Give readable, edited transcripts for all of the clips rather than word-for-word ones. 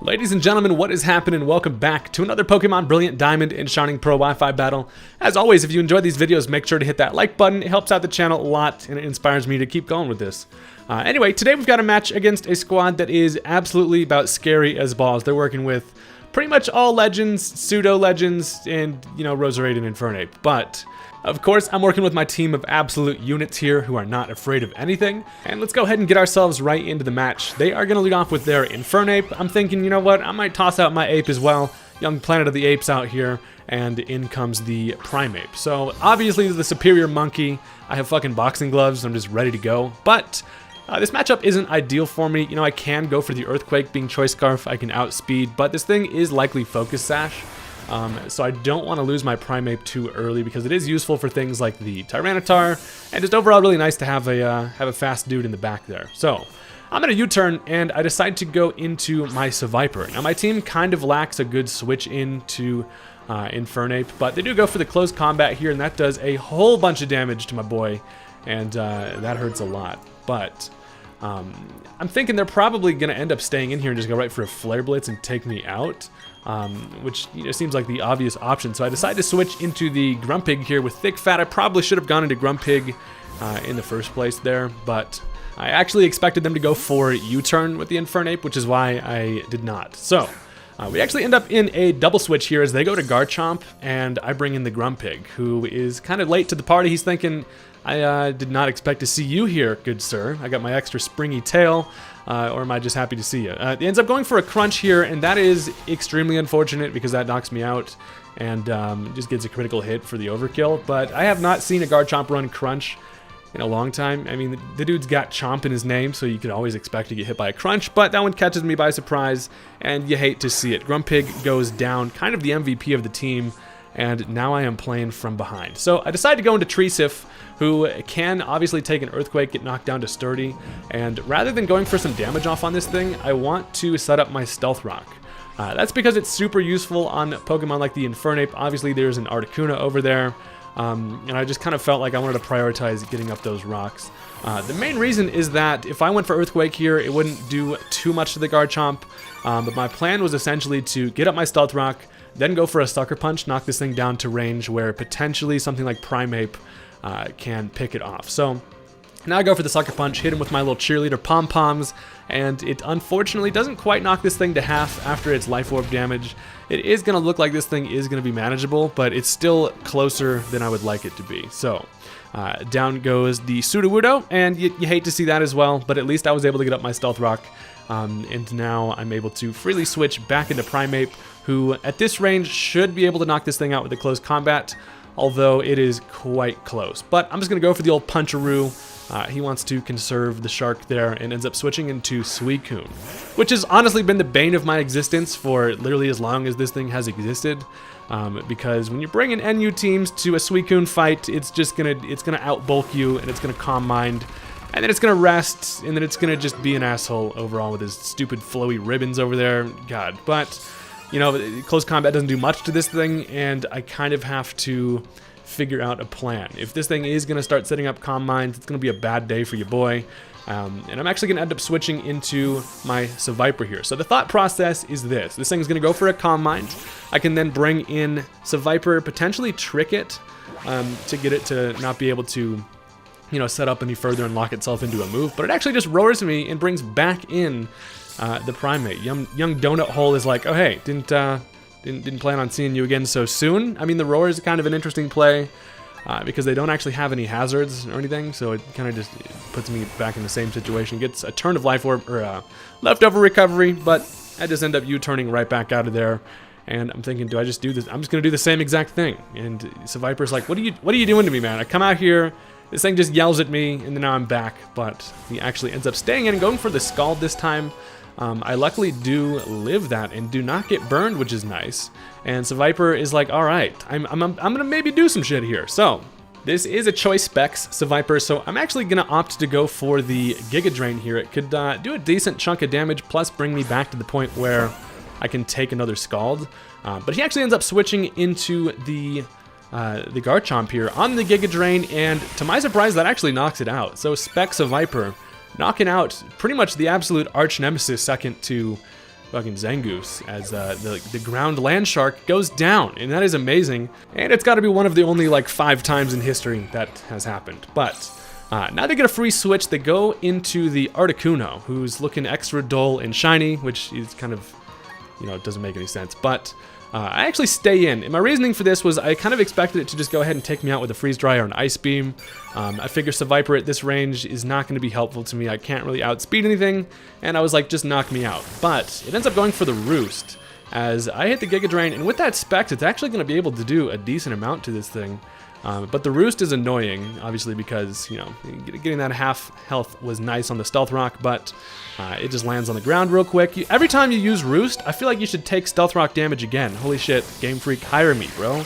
Ladies and gentlemen, what is happening? Welcome back to another Pokemon Brilliant Diamond and Shining Pearl Wi-Fi battle. As always, if you enjoyed these videos, make sure to hit that like button. It helps out the channel a lot and it inspires me to keep going with this. Anyway, today we've got a match against a squad that is absolutely about scary as balls. They're working with pretty much all legends, pseudo-legends, and, you know, Roserade and Infernape. But, of course, I'm working with my team of absolute units here who are not afraid of anything. And let's go ahead and get ourselves right into the match. They are going to lead off with their Infernape. I'm thinking, you know what, I might toss out my Ape as well. Young Planet of the Apes out here. And in comes the Primeape. So, obviously, the superior monkey. I have fucking boxing gloves. I'm just ready to go. But this matchup isn't ideal for me. You know, I can go for the Earthquake being Choice Scarf. I can outspeed. But this thing is likely Focus Sash. So I don't want to lose my Primeape too early because it is useful for things like the Tyranitar, and just overall really nice to have a fast dude in the back there. So I'm going to U-turn, and I decide to go into my Seviper. Now my team kind of lacks a good switch into Infernape, but they do go for the close combat here, and that does a whole bunch of damage to my boy, and that hurts a lot. But I'm thinking they're probably going to end up staying in here and just go right for a Flare Blitz and take me out. Which, you know, seems like the obvious option. So I decided to switch into the Grumpig here with Thick Fat. I probably should have gone into Grumpig in the first place there, but I actually expected them to go for U-turn with the Infernape, which is why I did not. So we actually end up in a double switch here as they go to Garchomp, and I bring in the Grumpig, who is kind of late to the party. He's thinking, I did not expect to see you here, good sir. I got my extra springy tail. Or am I just happy to see you? It ends up going for a Crunch here, and that is extremely unfortunate because that knocks me out and just gets a critical hit for the overkill. But I have not seen a Garchomp run Crunch in a long time. I mean, the dude's got Chomp in his name, so you could always expect to get hit by a Crunch, but that one catches me by surprise, and you hate to see it. Grumpig goes down, kind of the MVP of the team, and now I am playing from behind. So I decided to go into Treesif, who can obviously take an Earthquake, get knocked down to Sturdy, and rather than going for some damage off on this thing, I want to set up my Stealth Rock. That's because it's super useful on Pokemon like the Infernape. Obviously there's an Articuno over there, and I just kind of felt like I wanted to prioritize getting up those rocks. The main reason is that if I went for Earthquake here, it wouldn't do too much to the Garchomp, but my plan was essentially to get up my Stealth Rock, then go for a Sucker Punch, knock this thing down to range where potentially something like Primeape can pick it off. So now I go for the Sucker Punch, hit him with my little cheerleader pom-poms, and it unfortunately doesn't quite knock this thing to half after its Life Orb damage. It is going to look like this thing is going to be manageable, but it's still closer than I would like it to be. So down goes the Sudowoodo, and you hate to see that as well, but at least I was able to get up my Stealth Rock, and now I'm able to freely switch back into Primeape, who at this range should be able to knock this thing out with a close combat, although it is quite close. But I'm just going to go for the old Puncharoo. He wants to conserve the shark there and ends up switching into Suicune, which has honestly been the bane of my existence for literally as long as this thing has existed. Because when you bring in NU teams to a Suicune fight, it's gonna outbulk you, and it's gonna Calm Mind, and then it's gonna rest, and then it's gonna just be an asshole overall with his stupid flowy ribbons over there. God, but you know, close combat doesn't do much to this thing, and I kind of have to figure out a plan. If this thing is going to start setting up Calm Minds, it's going to be a bad day for your boy. And I'm actually going to end up switching into my Seviper here. So the thought process is this. This thing's going to go for a Calm Mind. I can then bring in Seviper, potentially trick it to get it to not be able to, you know, set up any further and lock itself into a move. But it actually just roars me and brings back in the Primeape. Young Donut Hole is like, oh hey, didn't plan on seeing you again so soon. I mean, the roar is kind of an interesting play because they don't actually have any hazards or anything, so it kind of just puts me back in the same situation. Gets a turn of Life Orb or leftover recovery, but I just end up U-turning right back out of there. And I'm thinking, do I just do this? I'm just gonna do the same exact thing. And Seviper's like, what are you doing to me, man? I come out here. This thing just yells at me, and then now I'm back, but he actually ends up staying in and going for the Scald this time. I luckily do live that and do not get burned, which is nice. And Seviper is like, all right, I'm gonna maybe do some shit here. So this is a choice specs Seviper, so I'm actually gonna opt to go for the Giga Drain here. It could do a decent chunk of damage, plus bring me back to the point where I can take another Scald. But he actually ends up switching into the Garchomp here on the Giga Drain, and to my surprise, that actually knocks it out. So Spec Seviper knocking out pretty much the absolute arch nemesis second to fucking Zangoose as the ground land shark goes down, and that is amazing. And it's got to be one of the only like 5 times in history that has happened. But now they get a free switch. They go into the Articuno, who's looking extra dull and shiny, which is kind of, you know, it doesn't make any sense. But I actually stay in. And my reasoning for this was I kind of expected it to just go ahead and take me out with a freeze dry or an ice beam. I figure Seviper at this range is not going to be helpful to me. I can't really outspeed anything, and I was like, just knock me out. But it ends up going for the Roost as I hit the Giga Drain, and with that Specs, it's actually going to be able to do a decent amount to this thing. But the Roost is annoying, obviously, because, you know, getting that half health was nice on the Stealth Rock, but it just lands on the ground real quick. Every time you use Roost, I feel like you should take Stealth Rock damage again. Holy shit, Game Freak, hire me, bro.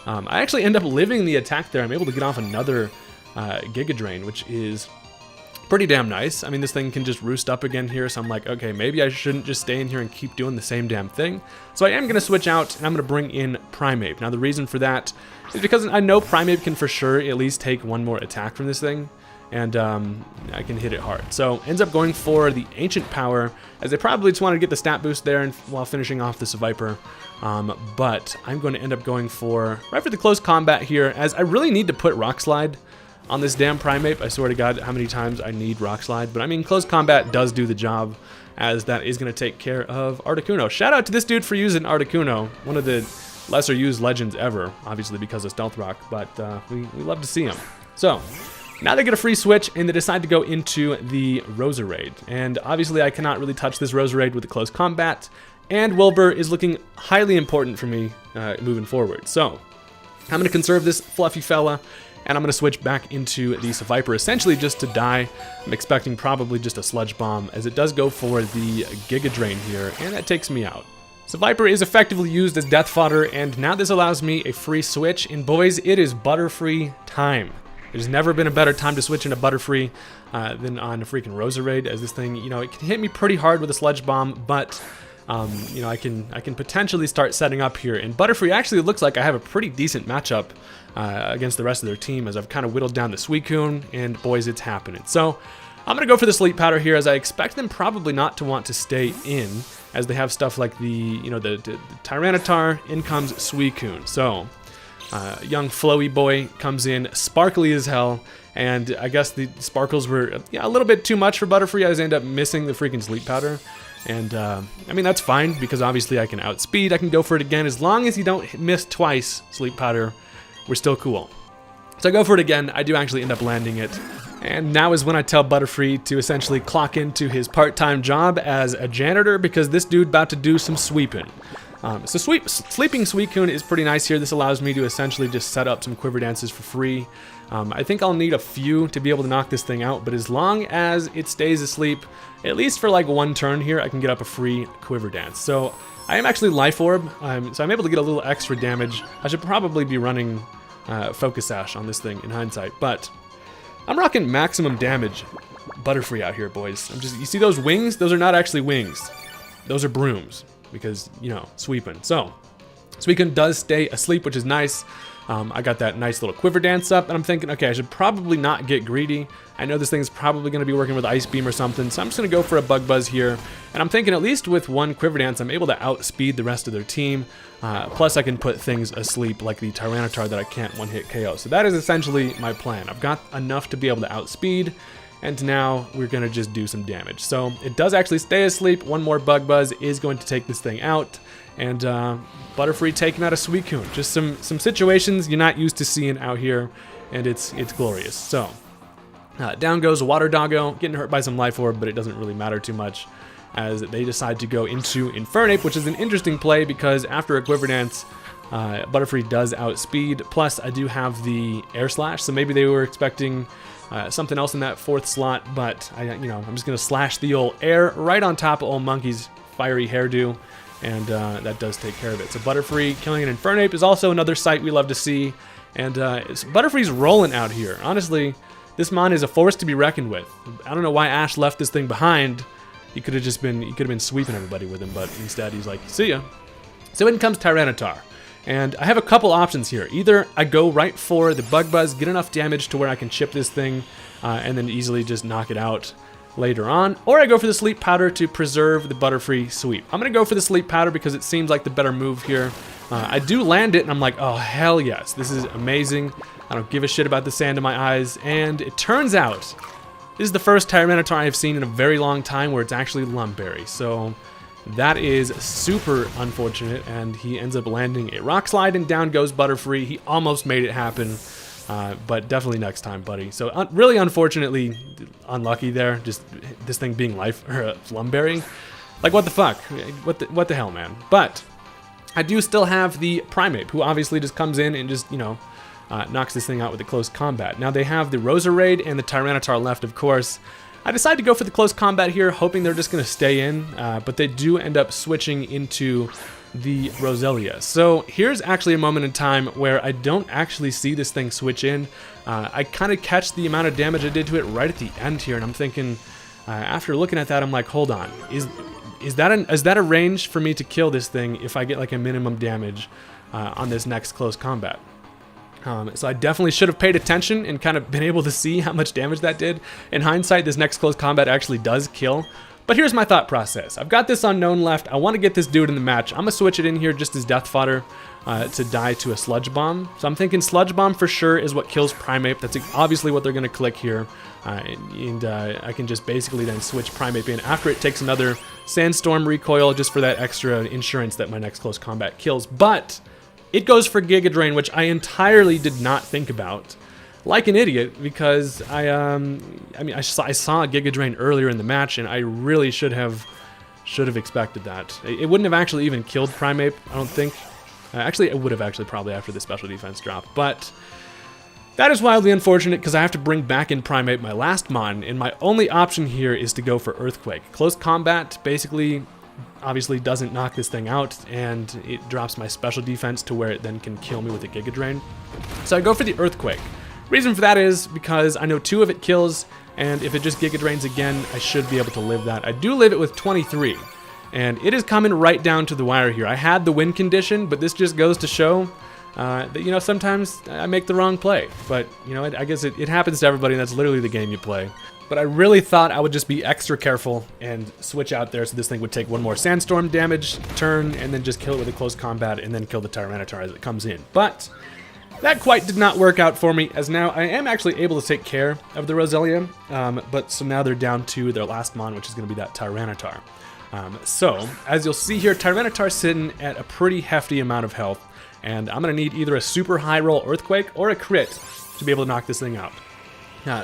I actually end up living the attack there. I'm able to get off another Giga Drain, which is pretty damn nice. I mean, this thing can just roost up again here, so I'm like, okay, maybe I shouldn't just stay in here and keep doing the same damn thing. So I am going to switch out, and I'm going to bring in Primeape. Now, the reason for that is because I know Primeape can for sure at least take one more attack from this thing, and I can hit it hard. So ends up going for the Ancient Power, as I probably just wanted to get the stat boost there and while finishing off the Seviper. But I'm going to end up going for right for the close combat here, as I really need to put Rock Slide on this damn Primeape. I swear to God how many times I need Rock Slide, but I mean, close combat does do the job, as that is going to take care of Articuno. Shout out to this dude for using Articuno, one of the lesser used legends ever, obviously because of Stealth Rock, but we love to see him. So now they get a free switch, and they decide to go into the Roserade, and obviously I cannot really touch this Roserade with the close combat, and Wilbur is looking highly important for me moving forward. So I'm going to conserve this fluffy fella, and I'm going to switch back into the Seviper, essentially just to die. I'm expecting probably just a Sludge Bomb, as it does go for the Giga Drain here, and that takes me out. Seviper is effectively used as death fodder, and now this allows me a free switch, and boys, it is Butterfree time. There's never been a better time to switch into Butterfree than on a freaking Roserade, as this thing, you know, it can hit me pretty hard with a Sludge Bomb, but you know, I can potentially start setting up here, and Butterfree actually looks like I have a pretty decent matchup against the rest of their team, as I've kind of whittled down the Suicune, and boys, it's happening. So I'm gonna go for the Sleep Powder here, as I expect them probably not to want to stay in, as they have stuff like the, you know, the Tyranitar. In comes Suicune. So young flowy boy comes in, sparkly as hell, and I guess the sparkles were a little bit too much for Butterfree, as I end up missing the freaking Sleep Powder. And I mean, that's fine, because obviously I can outspeed, I can go for it again. As long as you don't miss twice Sleep Powder, we're still cool. So I go for it again. I do actually end up landing it. And now is when I tell Butterfree to essentially clock into his part-time job as a janitor, because this dude about to do some sweeping. So Sleeping Suicune is pretty nice here. This allows me to essentially just set up some Quiver Dances for free. I think I'll need a few to be able to knock this thing out, but as long as it stays asleep, at least for like one turn here, I can get up a free Quiver Dance. So I am actually Life Orb, so I'm able to get a little extra damage. I should probably be running Focus Sash on this thing in hindsight, but I'm rocking maximum damage Butterfree out here, boys. You see those wings? Those are not actually wings. Those are brooms, because, you know, sweeping. So Suicune does stay asleep, which is nice. I got that nice little Quiver Dance up, and I'm thinking, okay, I should probably not get greedy. I know this thing is probably going to be working with Ice Beam or something, so I'm just going to go for a Bug Buzz here. And I'm thinking at least with one Quiver Dance, I'm able to outspeed the rest of their team. Plus, I can put things asleep like the Tyranitar that I can't one-hit KO. So that is essentially my plan. I've got enough to be able to outspeed, and now we're going to just do some damage. So it does actually stay asleep. One more Bug Buzz is going to take this thing out. And Butterfree taking out a Suicune. Just some situations you're not used to seeing out here, and it's glorious. So down goes Water Doggo, getting hurt by some Life Orb, but it doesn't really matter too much, as they decide to go into Infernape, which is an interesting play, because after a Quiver Dance, Butterfree does outspeed. Plus, I do have the Air Slash, so maybe they were expecting something else in that fourth slot, but I'm just gonna slash the old air right on top of old Monkey's fiery hairdo. And that does take care of it. So Butterfree killing an Infernape is also another sight we love to see. And Butterfree's rolling out here. Honestly, this mon is a force to be reckoned with. I don't know why Ash left this thing behind. He could have been sweeping everybody with him, but instead he's like, see ya. So in comes Tyranitar. And I have a couple options here. Either I go right for the Bug Buzz, get enough damage to where I can chip this thing, and then easily just knock it out. later on, or I go for the sleep powder to preserve the Butterfree sweep. I'm gonna go for the sleep powder because it seems like the better move here. I do land it and I'm like, oh hell yes, this is amazing. I don't give a shit about the sand in my eyes, and it turns out this is the first Tyranitar I've seen in a very long time where it's actually Lumberry, so that is super unfortunate, and he ends up landing a Rock Slide and down goes Butterfree. He almost made it happen. But definitely next time, buddy. So really unfortunately unlucky there, just this thing being Lumberry. Like what the fuck? What the hell, man? But I do still have the Primeape, who obviously just comes in and just, you know, knocks this thing out with the close combat. Now they have the Roserade and the Tyranitar left, of course. I decided to go for the close combat here, hoping they're just going to stay in, but they do end up switching into the Roselia. So here's actually a moment in time where I don't actually see this thing switch in. I kind of catch the amount of damage I did to it right at the end here, and I'm thinking, after looking at that, I'm like, hold on, is that a range for me to kill this thing if I get like a minimum damage on this next close combat? So I definitely should have paid attention and kind of been able to see how much damage that did. In hindsight, this next close combat actually does kill. But here's my thought process. I've got this unknown left. I want to get this dude in the match. I'm going to switch it in here just as death fodder to die to a Sludge Bomb. So I'm thinking Sludge Bomb for sure is what kills Primeape. That's obviously what they're going to click here. I can just basically then switch Primeape in after it takes another Sandstorm recoil just for that extra insurance that my next close combat kills. But it goes for Giga Drain, which I entirely did not think about. Like an idiot, because I saw Giga Drain earlier in the match, and I really should have expected that. It wouldn't have actually even killed Primeape, I don't think. Actually, it would have actually probably after the special defense drop, but that is wildly unfortunate because I have to bring back in Primeape, my last mon, and my only option here is to go for Earthquake. Close combat basically obviously doesn't knock this thing out, and it drops my special defense to where it then can kill me with a Giga Drain. So I go for the Earthquake. Reason for that is because I know 2 of it kills, and if it just Giga Drains again, I should be able to live that. I do live it with 23, and it is coming right down to the wire here. I had the win condition, but this just goes to show that, you know, sometimes I make the wrong play. But, you know, I guess it happens to everybody, and that's literally the game you play. But I really thought I would just be extra careful and switch out there so this thing would take 1 more Sandstorm damage turn, and then just kill it with a close combat, and then kill the Tyranitar as it comes in. But that quite did not work out for me, as now I am actually able to take care of the Roselia, but so now they're down to their last mon, which is going to be that Tyranitar. So, as you'll see here, Tyranitar's sitting at a pretty hefty amount of health, and I'm going to need either a super high roll Earthquake or a crit to be able to knock this thing out.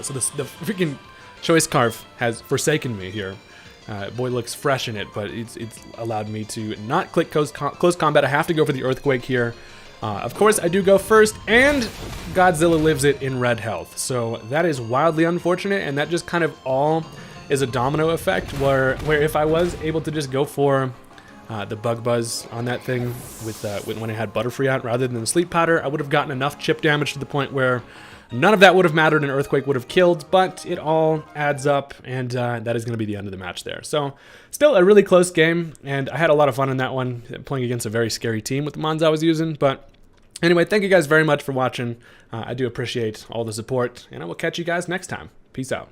So the freaking Choice Scarf has forsaken me here. Boy looks fresh in it, but it's allowed me to not click close combat. I have to go for the Earthquake here. Of course, I do go first, and Godzilla lives it in red health. So that is wildly unfortunate, and that just kind of all is a domino effect, where if I was able to just go for the Bug Buzz on that thing when I had Butterfree out rather than the Sleep Powder, I would have gotten enough chip damage to the point where none of that would have mattered and Earthquake would have killed, but it all adds up, and that is going to be the end of the match there. So still a really close game, and I had a lot of fun in that one, playing against a very scary team with the mons I was using. But anyway, thank you guys very much for watching. I do appreciate all the support, and I will catch you guys next time. Peace out.